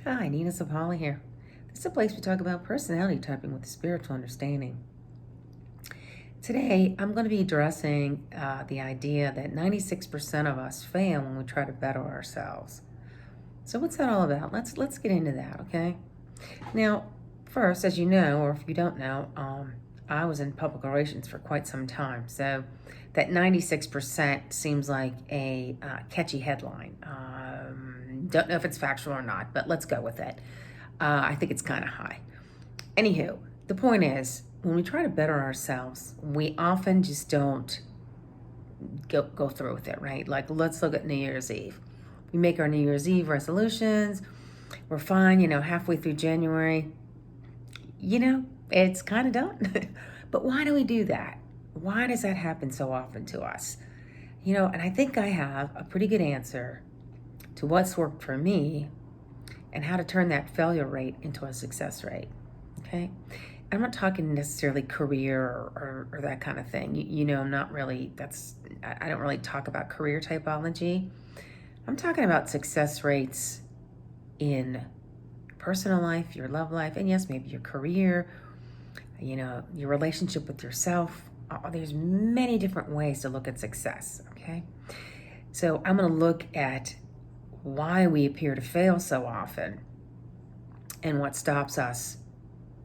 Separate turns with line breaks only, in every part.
Hi, Nina Sapala here. This is a place we talk about personality typing with spiritual understanding. Today, I'm going to be addressing the idea that 96% of us fail when we try to better ourselves. So, what's that all about? Let's get into that, okay? Now, first, as you know, or if you don't know, I was in public relations for quite some time. So, that 96% seems like a catchy headline. Don't know if it's factual or not, but let's go with it. I think it's kind of high. Anywho, the point is, when we try to better ourselves, we often just don't go through with it, right? Like, let's look at New Year's Eve. We make our New Year's Eve resolutions. We're fine, halfway through January. It's kind of done. But why do we do that? Why does that happen so often to us? And I think I have a pretty good answer to what's worked for me and how to turn that failure rate into a success rate. Okay? I'm not talking necessarily career or that kind of thing. I'm not really, I don't really talk about career typology. I'm talking about success rates in personal life, your love life, and yes, maybe your career, your relationship with yourself. There's many different ways to look at success, okay? So I'm going to look at why we appear to fail so often and what stops us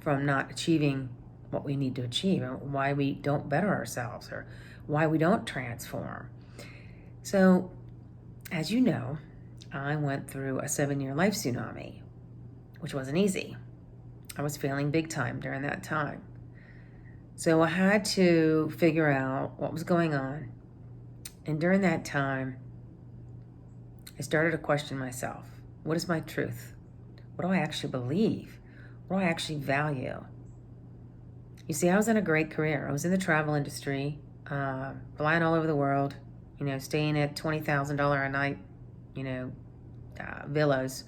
from not achieving what we need to achieve, and why we don't better ourselves, or why we don't transform. So, as you know, I went through a 7-year life tsunami, which wasn't easy. I was failing big time during that time. So I had to figure out what was going on. And during that time, I started to question myself. What is my truth? What do I actually believe? What do I actually value? You see, I was in a great career. I was in the travel industry, flying all over the world, staying at $20,000 a night, villas,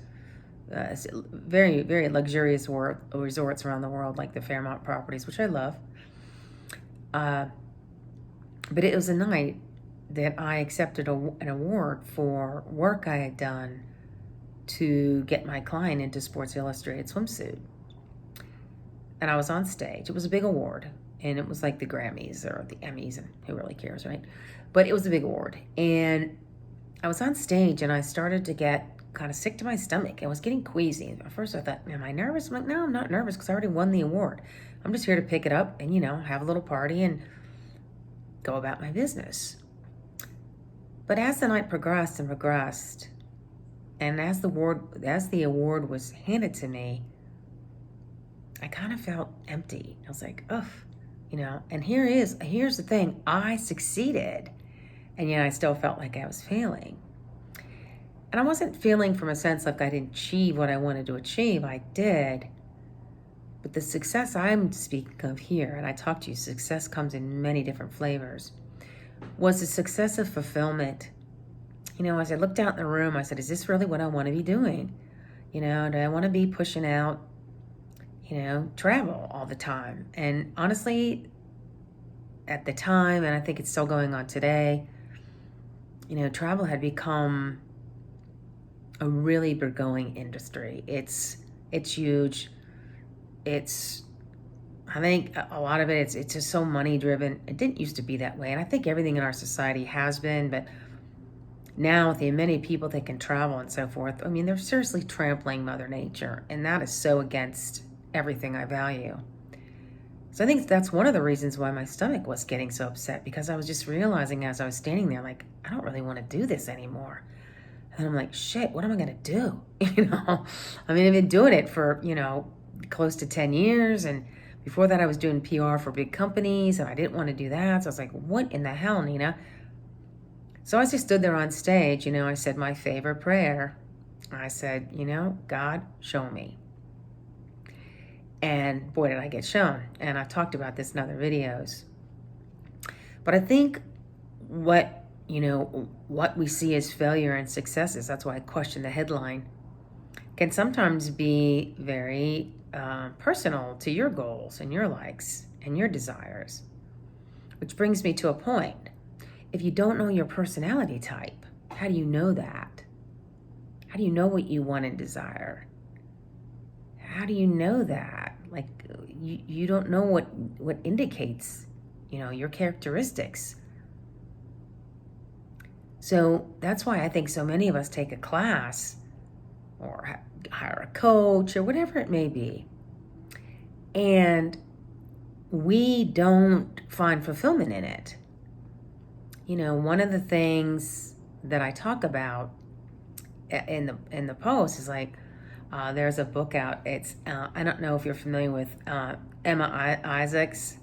very, very luxurious resorts around the world, like the Fairmont properties, which I love. But it was a night that I accepted an award for work I had done to get my client into Sports Illustrated swimsuit. And I was on stage. It was a big award, and it was like the Grammys or the Emmys, and who really cares, right? But it was a big award. And I was on stage, and I started to get kind of sick to my stomach. I was getting queasy. At first I thought, am I nervous? I'm like, no, I'm not nervous because I already won the award. I'm just here to pick it up and, have a little party and go about my business. But as the night progressed and progressed, and as the award was handed to me, I kind of felt empty. I was like, ugh, and here's the thing. I succeeded, and yet I still felt like I was failing. And I wasn't feeling from a sense like I didn't achieve what I wanted to achieve. I did. But the success I'm speaking of here, and I talk to you, success comes in many different flavors, was the success of fulfillment. As I looked out in the room, I said, is this really what I want to be doing? Do I want to be pushing out, travel all the time? And honestly, at the time, and I think it's still going on today, travel had become a really burgeoning industry. It's huge. I think a lot of it's just so money driven. It didn't used to be that way, and I think everything in our society has been, but now with the many people that can travel and so forth, they're seriously trampling Mother Nature, and that is so against everything I value. So I think that's one of the reasons why my stomach was getting so upset, because I was just realizing as I was standing there, like, I don't really want to do this anymore. And I'm like, shit, what am I going to do? I've been doing it for, close to 10 years. And before that, I was doing PR for big companies, and I didn't want to do that. So I was like, what in the hell, Nina? So as I stood there on stage, I said my favorite prayer. I said, God, show me. And boy, did I get shown. And I've talked about this in other videos. But I think what we see as failure and successes, that's why I question the headline, can sometimes be very personal to your goals and your likes and your desires. Which brings me to a point. If you don't know your personality type, how do you know that? How do you know what you want and desire? how do you know that? Like, you don't know what indicates, your characteristics. So that's why I think so many of us take a class or hire a coach or whatever it may be. And we don't find fulfillment in it. One of the things that I talk about in the post is like, there's a book out. It's I don't know if you're familiar with Emma Isaacs.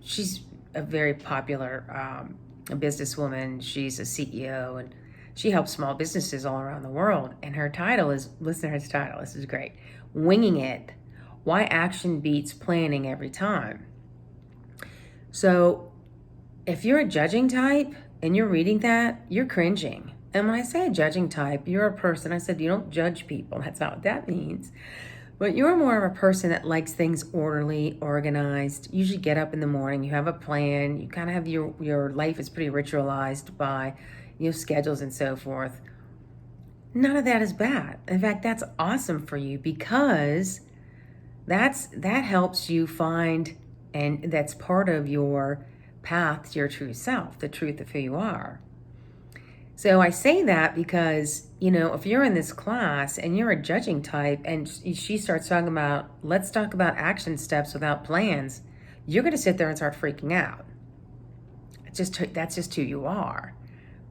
She's a very popular businesswoman. She's a CEO and she helps small businesses all around the world. And her title is, listen to her title, this is great, Winging It, Why Action Beats Planning Every Time. So if you're a judging type and you're reading that, you're cringing. And when I say a judging type, you're a person, I said you don't judge people. That's not what that means. But you're more of a person that likes things orderly, organized. You usually get up in the morning, you have a plan, you kind of have your life is pretty ritualized by schedules and so forth. None of that is bad. In fact, that's awesome for you because that helps you find, and that's part of your path to your true self, the truth of who you are. So I say that because, if you're in this class and you're a judging type and she starts talking about, let's talk about action steps without plans, you're going to sit there and start freaking out. That's just who you are,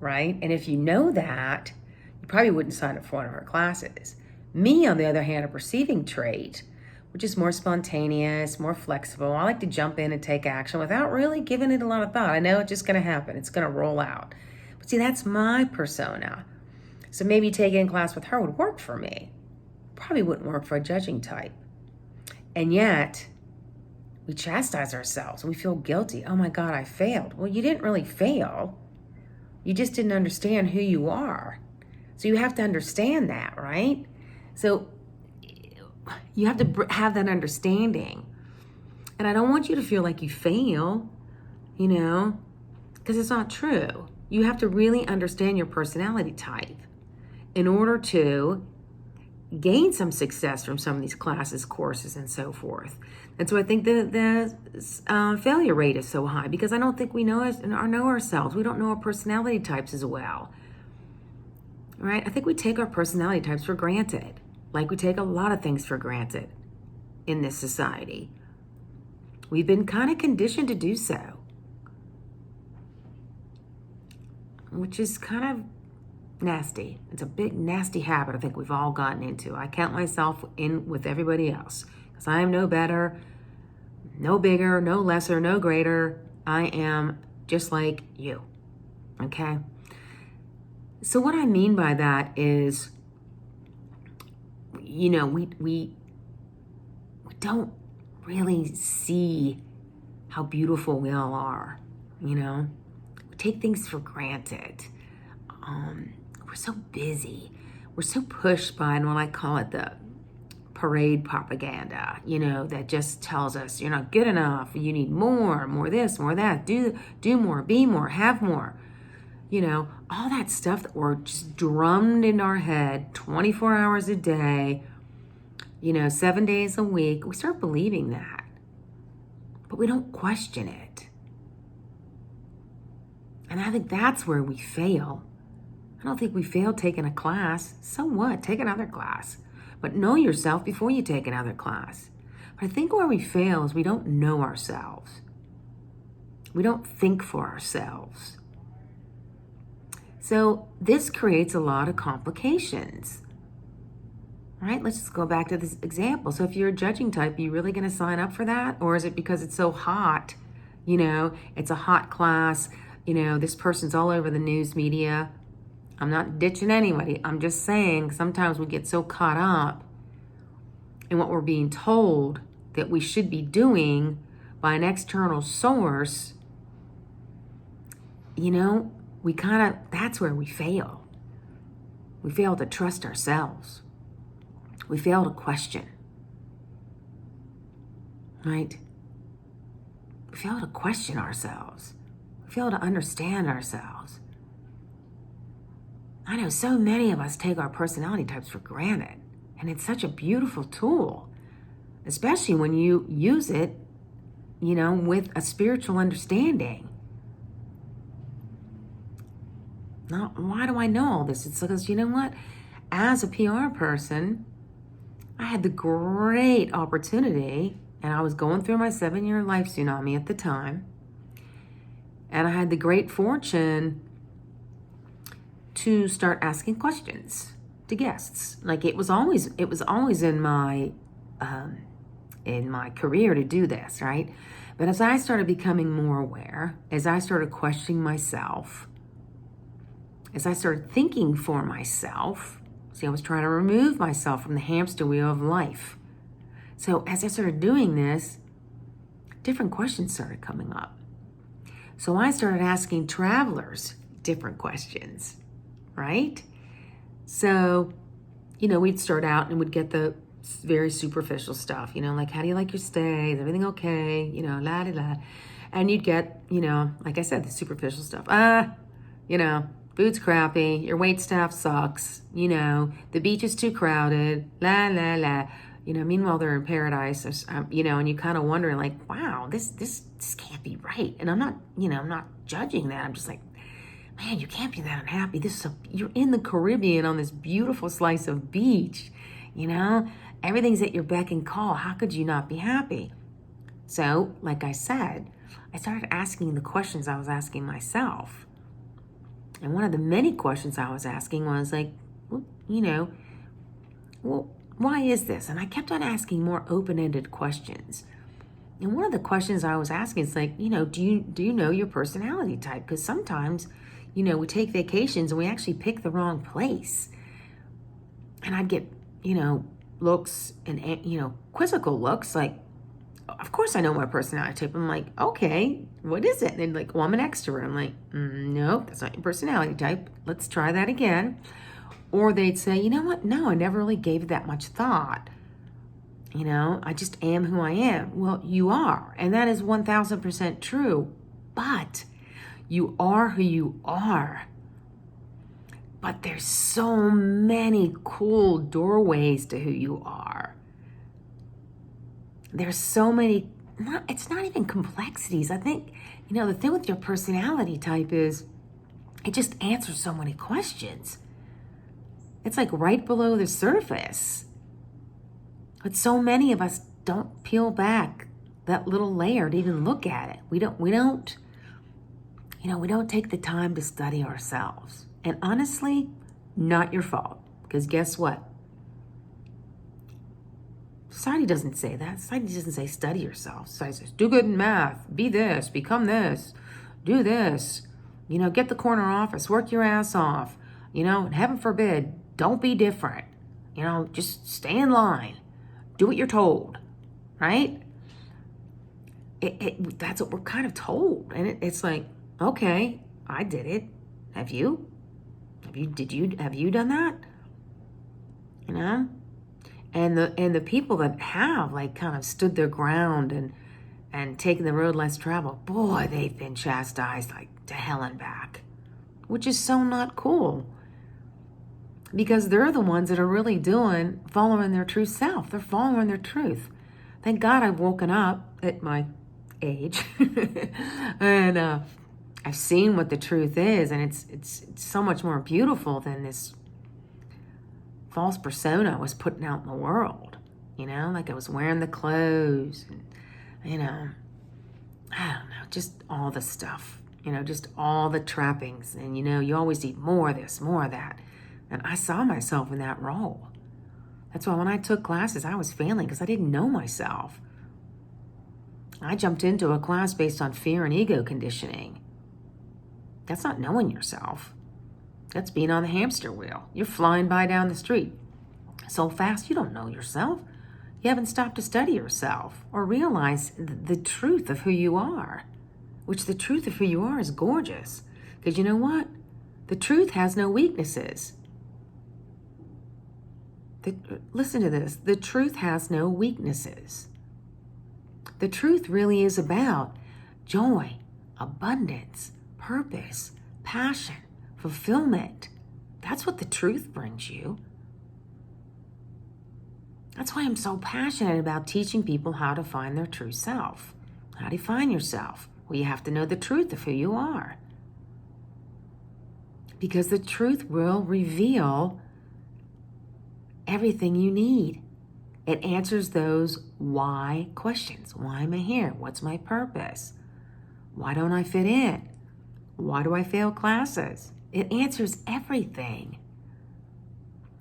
right? And if you know that, you probably wouldn't sign up for one of her classes. Me, on the other hand, a perceiving trait, which is more spontaneous, more flexible. I like to jump in and take action without really giving it a lot of thought. I know it's just going to happen. It's going to roll out. But see, that's my persona. So maybe taking a class with her would work for me. Probably wouldn't work for a judging type. And yet, we chastise ourselves. We feel guilty. Oh my God, I failed. Well, you didn't really fail. You just didn't understand who you are. So you have to understand that, right? So you have to have that understanding. And I don't want you to feel like you fail, because it's not true. You have to really understand your personality type in order to gain some success from some of these classes, courses, and so forth. And so I think the failure rate is so high because I don't think we know ourselves. We don't know our personality types as well, right? I think we take our personality types for granted, like we take a lot of things for granted in this society. We've been kind of conditioned to do so, which is kind of nasty. It's a big nasty habit I think we've all gotten into. I count myself in with everybody else because I am no better, no bigger, no lesser, no greater. I am just like you, okay? So what I mean by that is, we don't really see how beautiful we all are, We take things for granted. We're so busy. We're so pushed by, and what I call it, the parade propaganda, that just tells us you're not good enough. You need more this, more that. Do more, be more, have more. All that stuff that we're just drummed in our head 24 hours a day, 7 days a week. We start believing that, but we don't question it. And I think that's where we fail. I don't think we fail taking a class. So what? Take another class. But know yourself before you take another class. But I think where we fail is we don't know ourselves. We don't think for ourselves. So this creates a lot of complications. Right? Let's just go back to this example. So if you're a judging type, are you really going to sign up for that? Or is it because it's so hot? It's a hot class. This person's all over the news media. I'm not ditching anybody. I'm just saying sometimes we get so caught up in what we're being told that we should be doing by an external source. That's where we fail. We fail to trust ourselves. We fail to question. Right? We fail to question ourselves. We fail to understand ourselves. I know so many of us take our personality types for granted, and it's such a beautiful tool. especially when you use it, with a spiritual understanding. Now, why do I know all this? It's because, you know what? As a PR person, I had the great opportunity, and I was going through my 7-year life tsunami at the time, and I had the great fortune to start asking questions to guests. Like it was always in my career to do this, right? But as I started becoming more aware, as I started questioning myself, as I started thinking for myself, see, I was trying to remove myself from the hamster wheel of life. So as I started doing this, different questions started coming up. So I started asking travelers different questions, right? So, we'd start out and we'd get the very superficial stuff, like, how do you like your stay? Is everything okay? La, la, la. And you'd get, like I said, the superficial stuff. Food's crappy. Your wait staff sucks. The beach is too crowded. La, la, la. Meanwhile, they're in paradise, and you kind of wonder, like, wow, this can't be right. And I'm not judging that. I'm just like, man, you can't be that unhappy. You're in the Caribbean on this beautiful slice of beach, everything's at your beck and call. How could you not be happy? So, like I said, I started asking the questions I was asking myself. And one of the many questions I was asking was like, why is this? And I kept on asking more open-ended questions. And one of the questions I was asking is like, do you know your personality type? Because sometimes, we take vacations and we actually pick the wrong place. And I'd get, looks and, quizzical looks like, of course I know my personality type. I'm like, okay, what is it? And they're like, well, I'm an extrovert. I'm like, nope, that's not your personality type. Let's try that again. Or they'd say, you know what? No, I never really gave it that much thought. I just am who I am. Well, you are. And that is 1000% true. But you are who you are. But there's so many cool doorways to who you are. There's so many, it's not even complexities. I think, the thing with your personality type is it just answers so many questions. It's like right below the surface. But so many of us don't peel back that little layer to even look at it. We don't take the time to study ourselves. And honestly, not your fault. Because guess what? Society doesn't say that. Society doesn't say study yourself. Society says do good in math, be this, become this, do this. Get the corner office, work your ass off. And heaven forbid, don't be different. Just stay in line. Do what you're told, right? That's what we're kind of told. And it's like, okay, I did it. Have you? Have you done that? And the people that have like kind of stood their ground and taken the road less traveled, boy, they've been chastised like to hell and back, which is so not cool. Because they're the ones that are really following their true self. They're following their truth. Thank God I've woken up at my age and I've seen what the truth is, and it's so much more beautiful than this false persona I was putting out in the world. Like I was wearing the clothes and, I don't know, just all the stuff, just all the trappings. And, you always need more of this, more of that. And I saw myself in that role. That's why when I took classes, I was failing because I didn't know myself. I jumped into a class based on fear and ego conditioning. That's not knowing yourself. That's being on the hamster wheel. You're flying by down the street so fast you don't know yourself. You haven't stopped to study yourself or realize the truth of who you are, which the truth of who you are is gorgeous. Because you know what? The truth has no weaknesses. Listen to this. The truth has no weaknesses. The truth really is about joy, abundance, purpose, passion, fulfillment. That's what the truth brings you. That's why I'm so passionate about teaching people how to find their true self. How do you find yourself? Well, you have to know the truth of who you are. Because the truth will reveal everything you need. It answers those why questions. Why am I here? What's my purpose? Why don't I fit in? Why do I fail classes? It answers everything.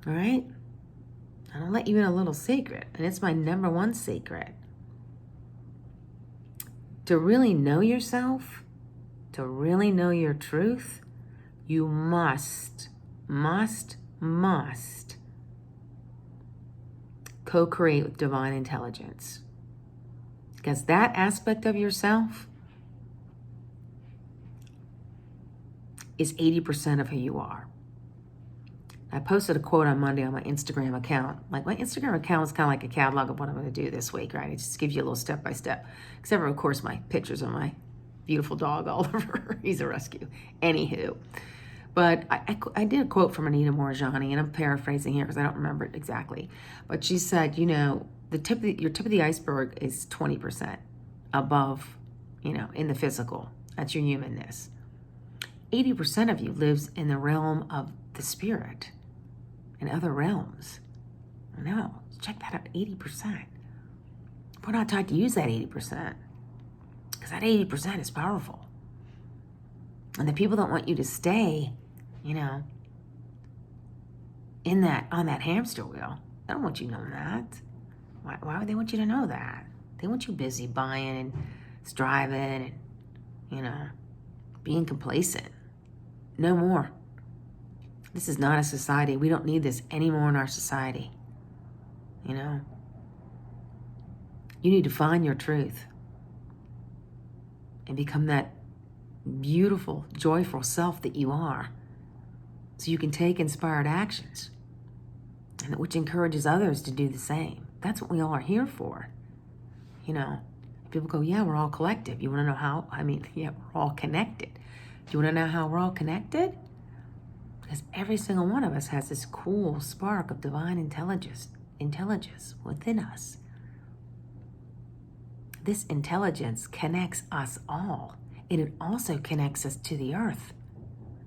All right? And I'll let you in a little secret, and it's my number one secret. To really know yourself, to really know your truth, you must co-create with divine intelligence. Because that aspect of yourself is 80% of who you are. I posted a quote on Monday on my Instagram account. Like, my Instagram account is kind of like a catalog of what I'm going to do this week, right? It just gives you a little step-by-step. Except for, of course, my pictures of my beautiful dog, Oliver. He's a rescue. Anywho. But I did a quote from Anita Moorjani, and I'm paraphrasing here because I don't remember it exactly. But she said, you know, your tip of the iceberg is 20% above, you know, in the physical. That's your humanness. 80% of you lives in the realm of the spirit, in other realms. No, check that out, 80%. We're not taught to use that 80%, because that 80% is powerful. And the people don't want you to stay, you know, in that, on that hamster wheel. They don't want you knowing that. Why would they want you to know that? They want you busy buying and striving and, you know, being complacent. No more. This is not a society. We don't need this anymore in our society. You know? You need to find your truth and become that beautiful, joyful self that you are, so you can take inspired actions, and which encourages others to do the same. That's what we all are here for. You know, people go, yeah, we're all collective. You want to know how? I mean, yeah, we're all connected. Do you want to know how we're all connected? Because every single one of us has this cool spark of divine intelligence within us. This intelligence connects us all, and it also connects us to the earth.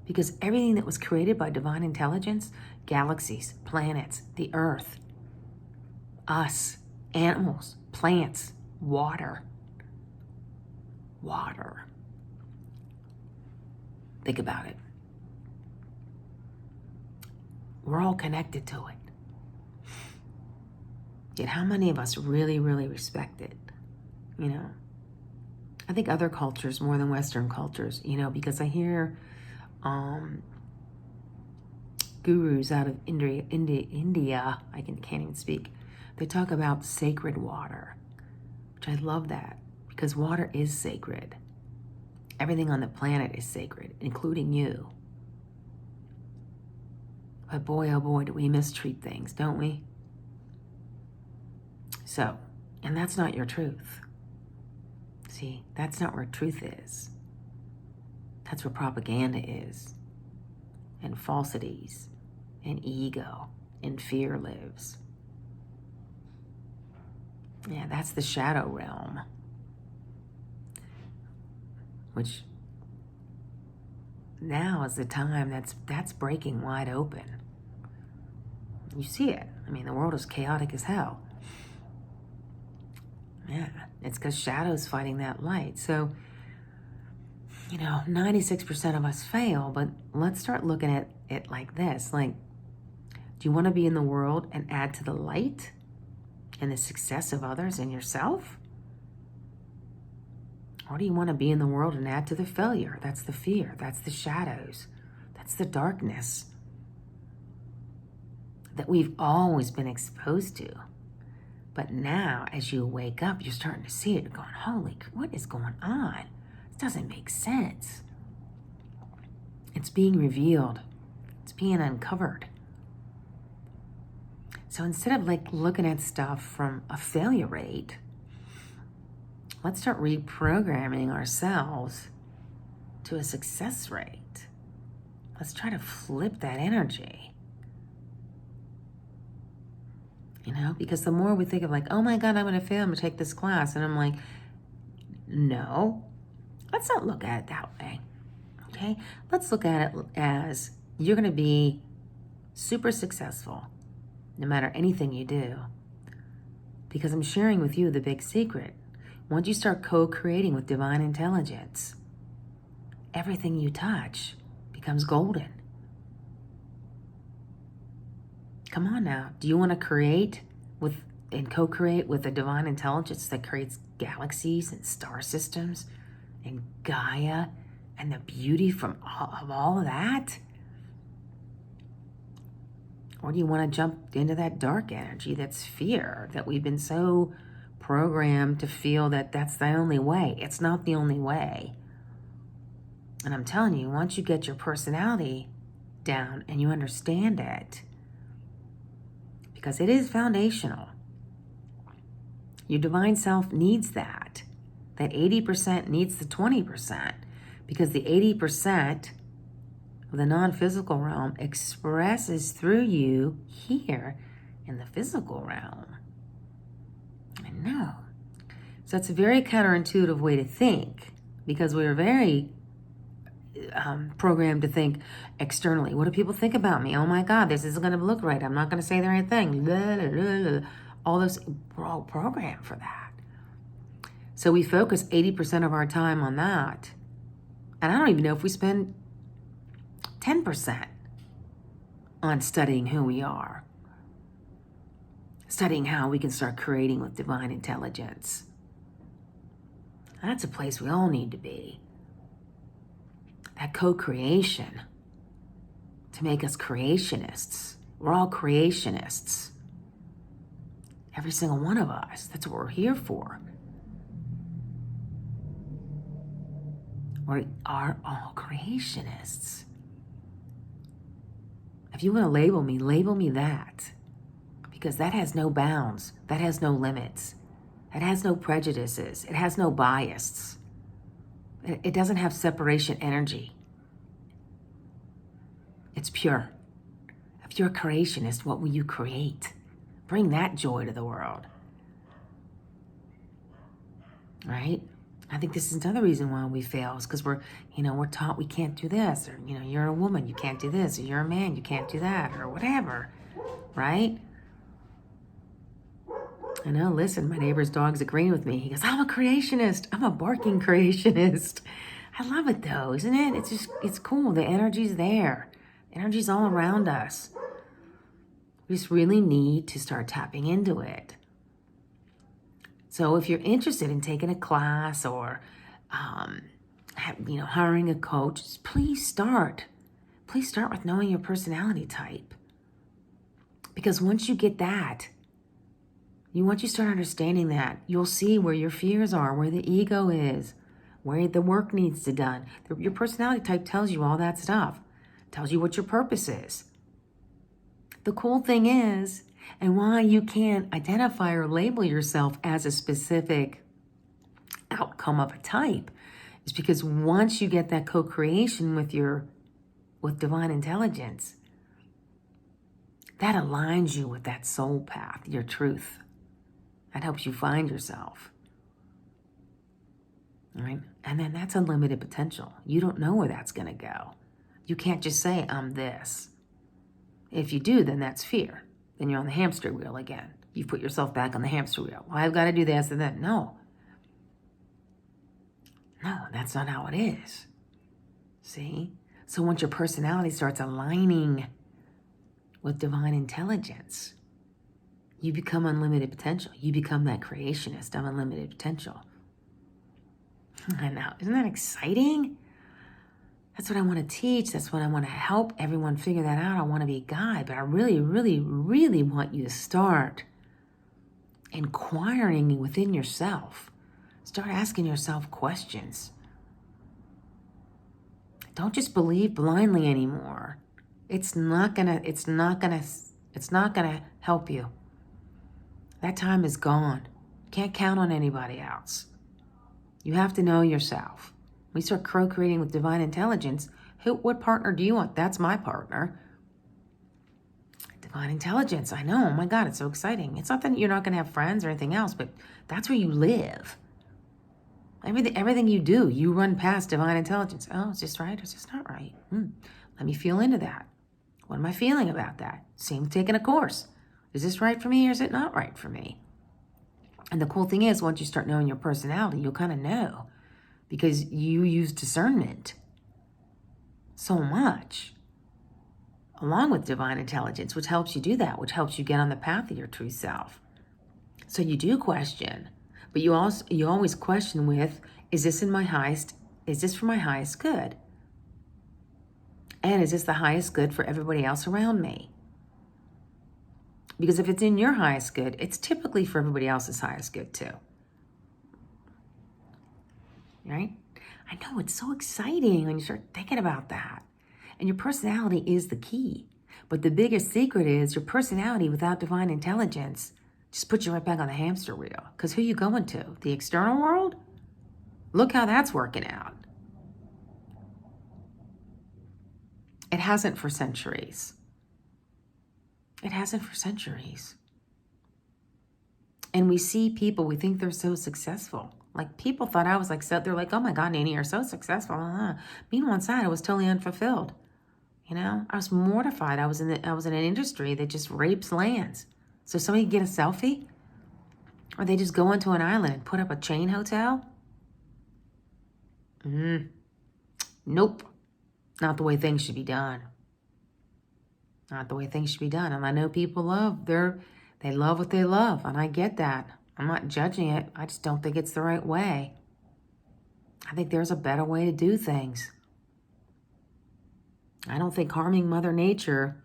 Because everything that was created by divine intelligence, galaxies, planets, the earth, us, animals, plants, water. Think about it. We're all connected to it. Yet how many of us really, really respect it? You know, I think other cultures more than Western cultures, you know, because I hear gurus out of India, I can't even speak. They talk about sacred water, which I love that, because water is sacred. Everything on the planet is sacred, including you. But boy, oh boy, do we mistreat things, don't we? So, and that's not your truth. See, that's not where truth is. That's where propaganda is, and falsities, and ego, and fear lives. Yeah, that's the shadow realm, which now is the time that's breaking wide open. You see it. I mean, the world is chaotic as hell. Yeah, it's because shadow's fighting that light. So, you know, 96% of us fail, but let's start looking at it like this. Like, do you want to be in the world and add to the light and the success of others and yourself? Or do you want to be in the world and add to the failure? That's the fear. That's the shadows. That's the darkness that we've always been exposed to. But now, as you wake up, you're starting to see it. You're going, holy, what is going on? This doesn't make sense. It's being revealed. It's being uncovered. So instead of like looking at stuff from a failure rate, let's start reprogramming ourselves to a success rate. Let's try to flip that energy. Because the more we think of like, oh my God, I'm going to fail, I'm going to take this class. And I'm like, no, let's not look at it that way. Okay. Let's look at it as you're going to be super successful no matter anything you do. Because I'm sharing with you the big secret. Once you start co-creating with divine intelligence, everything you touch becomes golden. Come on now. Do you want to create and co-create with a divine intelligence that creates galaxies and star systems and Gaia and the beauty from all of that? Or do you want to jump into that dark energy, that's fear, that we've been so programmed to feel that that's the only way? It's not the only way. And I'm telling you, once you get your personality down and you understand it, because it is foundational, your divine self needs that. That 80% needs the 20%, because the 80% of the non-physical realm expresses through you here in the physical realm. I know. So it's a very counterintuitive way to think, because we're very programmed to think externally. What do people think about me? Oh my God, this isn't going to look right. I'm not going to say the right thing. All those, we're all programmed for that. So we focus 80% of our time on that. And I don't even know if we spend 10% on studying who we are, studying how we can start creating with divine intelligence. That's a place we all need to be. That co-creation to make us creationists. We're all creationists. Every single one of us. That's what we're here for. We are all creationists. If you want to label me that. Because that has no bounds. That has no limits. It has no prejudices. It has no bias. It doesn't have separation energy. It's pure. If you're a creationist, what will you create? Bring that joy to the world. Right? I think this is another reason why we fail, is because we're taught we can't do this, or, you're a woman, you can't do this, or you're a man, you can't do that, or whatever, right? I know, listen, my neighbor's dog's agreeing with me. He goes, I'm a creationist. I'm a barking creationist. I love it though, isn't it? It's cool. The energy's there. The energy's all around us. We just really need to start tapping into it. So if you're interested in taking a class or, hiring a coach, please start. Please start with knowing your personality type. Because once you get that, once you start understanding that, you'll see where your fears are, where the ego is, where the work needs to be done. Your personality type tells you all that stuff. Tells you what your purpose is. The cool thing is, and why you can't identify or label yourself as a specific outcome of a type, is because once you get that co-creation with divine intelligence, that aligns you with that soul path, your truth. That helps you find yourself. All right? And then that's unlimited potential. You don't know where that's going to go. You can't just say, I'm this. If you do, then that's fear. Then you're on the hamster wheel again. You've put yourself back on the hamster wheel. Well, I've got to do this and that. No, that's not how it is. See? So once your personality starts aligning with divine intelligence, you become unlimited potential. You become that creationist of unlimited potential. I know. Isn't that exciting? That's what I want to teach. That's what I want to help everyone figure that out. I want to be a guide, but I really, really, really want you to start inquiring within yourself. Start asking yourself questions. Don't just believe blindly anymore. It's not gonna help you. That time is gone. Can't count on anybody else. You have to know yourself. We start co-creating with divine intelligence. What partner do you want? That's my partner. divine intelligence. I know. Oh my God, it's so exciting. It's not that you're not going to have friends or anything else, but that's where you live. Everything you do, you run past divine intelligence. Oh, is this right or is this not right? Let me feel into that. What am I feeling about that? Same with taking a course. Is this right for me or is it not right for me? And the cool thing is, once you start knowing your personality, you'll kind of know because you use discernment so much along with divine intelligence, which helps you do that, which helps you get on the path of your true self. So you do question, but you always question with, is this for my highest good? And is this the highest good for everybody else around me? Because if it's in your highest good, it's typically for everybody else's highest good too. Right? I know, it's so exciting when you start thinking about that. And your personality is the key. But the biggest secret is your personality without divine intelligence just puts you right back on the hamster wheel. Because who are you going to? The external world? Look how that's working out. It hasn't for centuries. It hasn't for centuries. And we see people, we think they're so successful. Like people thought I was like, so they're like, oh my God, Nanny, you're so successful. Meanwhile, inside, I was totally unfulfilled. You know, I was mortified. I was in an industry that just rapes lands. So somebody get a selfie, or they just go into an island and put up a chain hotel. Nope, not the way things should be done. Not the way things should be done. And I know people they love what they love, and I get that. I'm not judging it. I just don't think it's the right way. I think there's a better way to do things. I don't think harming Mother Nature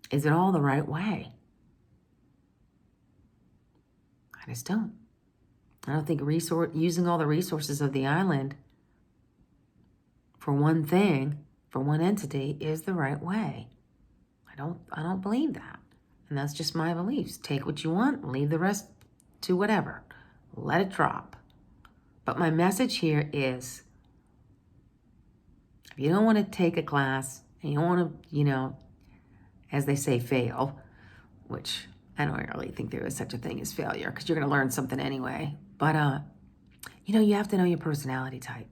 is at all the right way. I just don't. I don't think using all the resources of the island for one thing, for one entity, is the right way. I don't believe that. And that's just my beliefs. Take what you want, leave the rest to whatever. Let it drop. But my message here is, if you don't want to take a class and you don't want to, as they say, fail, which I don't really think there is such a thing as failure because you're going to learn something anyway. But, you have to know your personality type.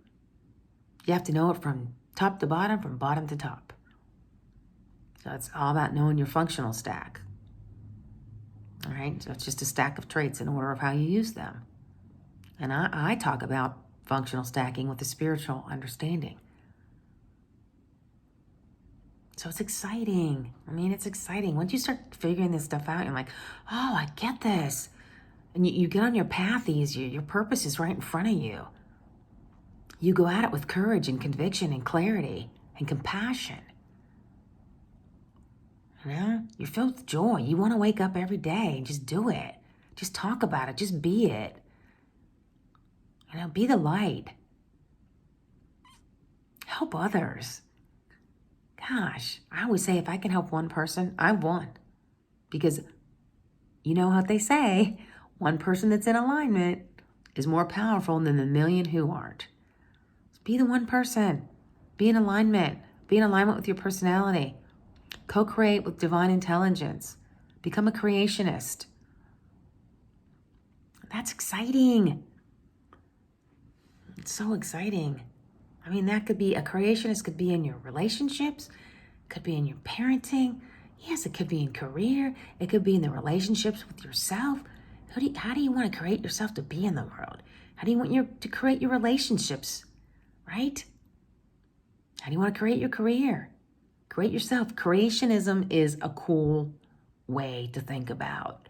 You have to know it from top to bottom, from bottom to top. So it's all about knowing your functional stack. All right, so it's just a stack of traits in order of how you use them. And I talk about functional stacking with a spiritual understanding. So it's exciting. It's exciting. Once you start figuring this stuff out, you're like, oh, I get this. And you get on your path easier. Your purpose is right in front of you. You go at it with courage and conviction and clarity and compassion. You're filled with joy. You want to wake up every day and just do it. Just talk about it. Just be it. Be the light. Help others. Gosh, I always say if I can help one person, I won. Because you know what they say, one person that's in alignment is more powerful than the million who aren't. So be the one person. Be in alignment. Be in alignment with your personality. Co-create with divine intelligence. Become a creationist. That's exciting. It's so exciting. That could be, a creationist could be in your relationships, could be in your parenting. Yes, it could be in career. It could be in the relationships with yourself. How do you want to create yourself to be in the world? How do you want to create your relationships, right? How do you want to create your career? Create yourself. Creationism is a cool way to think about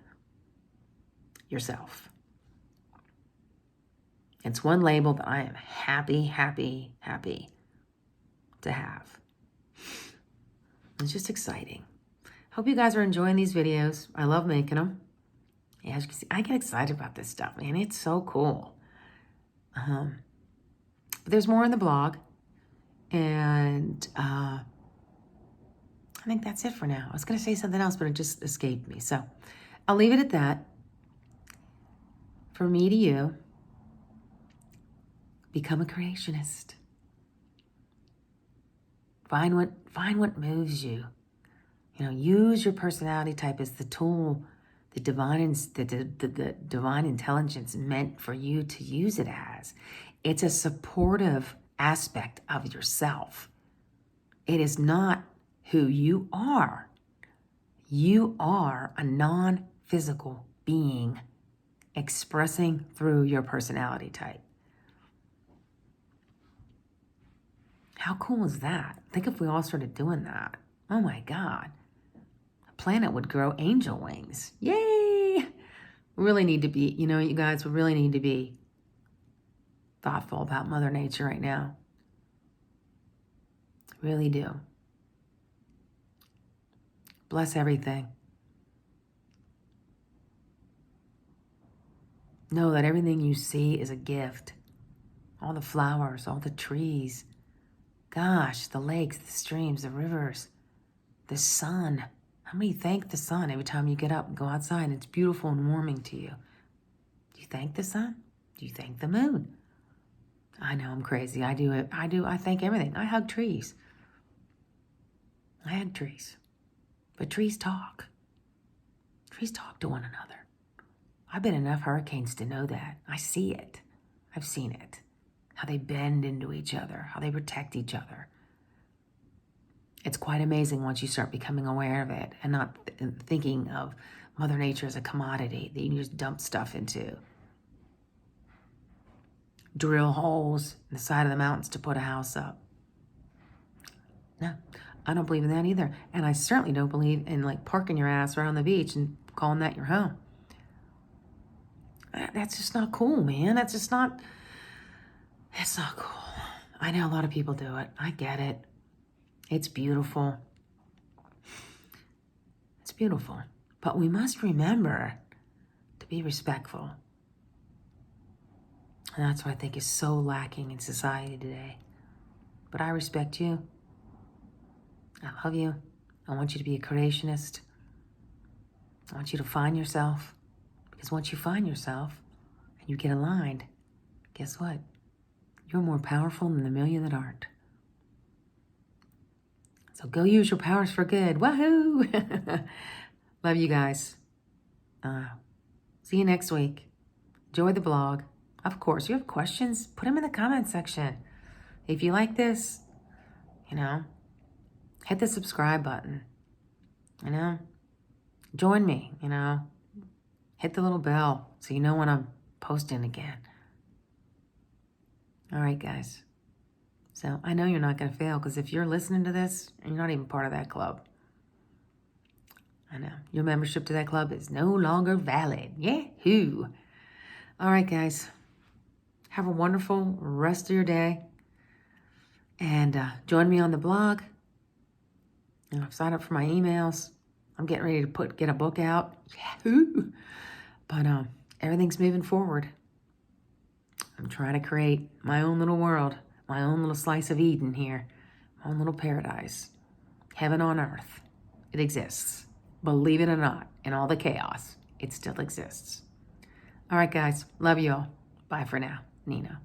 yourself. It's one label that I am happy to have. It's just exciting. Hope you guys are enjoying these videos. I love making them. Yeah, as you can see, I get excited about this stuff, man. It's so cool. But there's more in the blog. And I think that's it for now. I was going to say something else, but it just escaped me. So I'll leave it at that. From me to you. Become a creationist. Find what moves you. Use your personality type as the tool the divine intelligence meant for you to use it as. It's a supportive aspect of yourself. It is not who you are. You are a non-physical being expressing through your personality type. How cool is that? Think if we all started doing that. Oh my God. The planet would grow angel wings. Yay! We really need to be, you guys, we really need to be thoughtful about Mother Nature right now. Really do. Bless everything. Know that everything you see is a gift. All the flowers, all the trees. Gosh, the lakes, the streams, the rivers, the sun. How many thank the sun every time you get up and go outside and it's beautiful and warming to you? Do you thank the sun? Do you thank the moon? I know I'm crazy. I do it. I thank everything. I hug trees. I hug trees. But trees talk. Trees talk to one another. I've been in enough hurricanes to know that. I see it. I've seen it. How they bend into each other, how they protect each other. It's quite amazing once you start becoming aware of it and not thinking of Mother Nature as a commodity that you can just dump stuff into. Drill holes in the side of the mountains to put a house up. No, I don't believe in that either. And I certainly don't believe in parking your ass right on the beach and calling that your home. That's just not cool, man. It's not cool. I know a lot of people do it. I get it. It's beautiful. It's beautiful. But we must remember to be respectful. And that's what I think is so lacking in society today. But I respect you. I love you. I want you to be a creationist. I want you to find yourself. Because once you find yourself and you get aligned, guess what? You're more powerful than the million that aren't. So go use your powers for good. Woohoo! Love you guys. See you next week. Enjoy the blog. Of course, you have questions, put them in the comment section. If you like this, hit the subscribe button. Join me, Hit the little bell so you know when I'm posting again. All right, guys. So I know you're not going to fail because if you're listening to this, you're not even part of that club. I know. Your membership to that club is no longer valid. Yahoo! All right, guys. Have a wonderful rest of your day. And join me on the blog. I've signed up for my emails. I'm getting ready to get a book out. Yahoo! But everything's moving forward. I'm trying to create my own little world, my own little slice of Eden here, my own little paradise. Heaven on earth. It exists. Believe it or not, in all the chaos, it still exists. All right, guys. Love you all. Bye for now. Nina.